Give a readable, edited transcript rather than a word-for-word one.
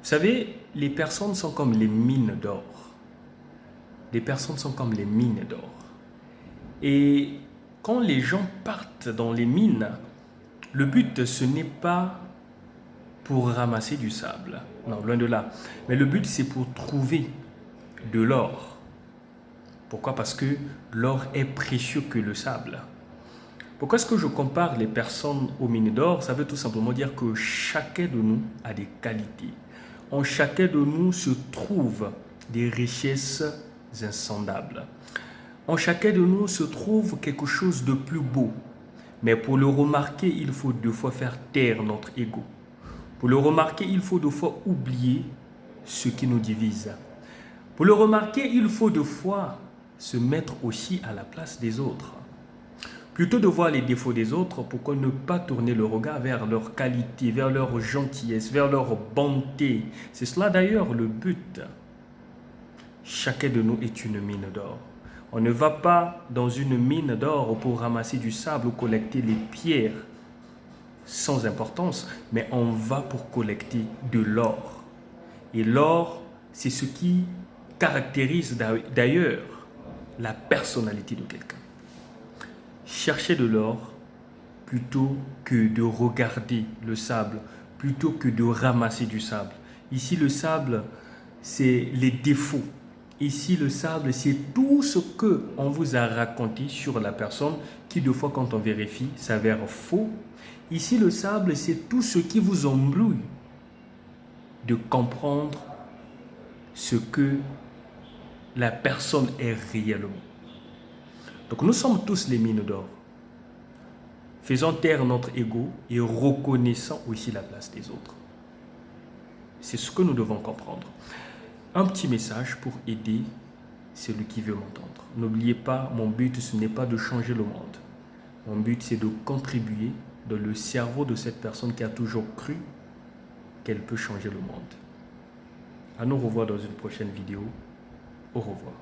Vous savez, les personnes sont comme les mines d'or. Les personnes sont comme les mines d'or. Et quand les gens partent dans les mines, le but, ce n'est pas pour ramasser du sable. Non, loin de là. Mais le but, c'est pour trouver de l'or. Pourquoi? Parce que l'or est précieux que le sable. Pourquoi est-ce que je compare les personnes aux mines d'or? Ça veut tout simplement dire que chacun de nous a des qualités. En chacun de nous se trouvent des richesses insondables. En chacun de nous se trouve quelque chose de plus beau. Mais pour le remarquer, il faut deux fois faire taire notre ego. Pour le remarquer, il faut deux fois oublier ce qui nous divise. Pour le remarquer, il faut deux fois se mettre aussi à la place des autres. Plutôt de voir les défauts des autres, pourquoi ne pas tourner le regard vers leur qualité, vers leur gentillesse, vers leur bonté? C'est cela d'ailleurs le but. Chacun de nous est une mine d'or. On ne va pas dans une mine d'or pour ramasser du sable ou collecter les pierres sans importance, mais on va pour collecter de l'or. Et l'or, c'est ce qui caractérise d'ailleurs la personnalité de quelqu'un. Cherchez de l'or plutôt que de regarder le sable, plutôt que de ramasser du sable. Ici, le sable, c'est les défauts. Ici, le sable, c'est tout ce qu'on vous a raconté sur la personne qui, deux fois, quand on vérifie, s'avère faux. Ici, le sable, c'est tout ce qui vous embrouille de comprendre ce que la personne est réellement. Donc, nous sommes tous les mines d'or. Faisons taire notre ego et reconnaissons aussi la place des autres. C'est ce que nous devons comprendre. Un petit message pour aider celui qui veut m'entendre. N'oubliez pas, mon but, ce n'est pas de changer le monde. Mon but, c'est de contribuer dans le cerveau de cette personne qui a toujours cru qu'elle peut changer le monde. À nous revoir dans une prochaine vidéo. Au revoir.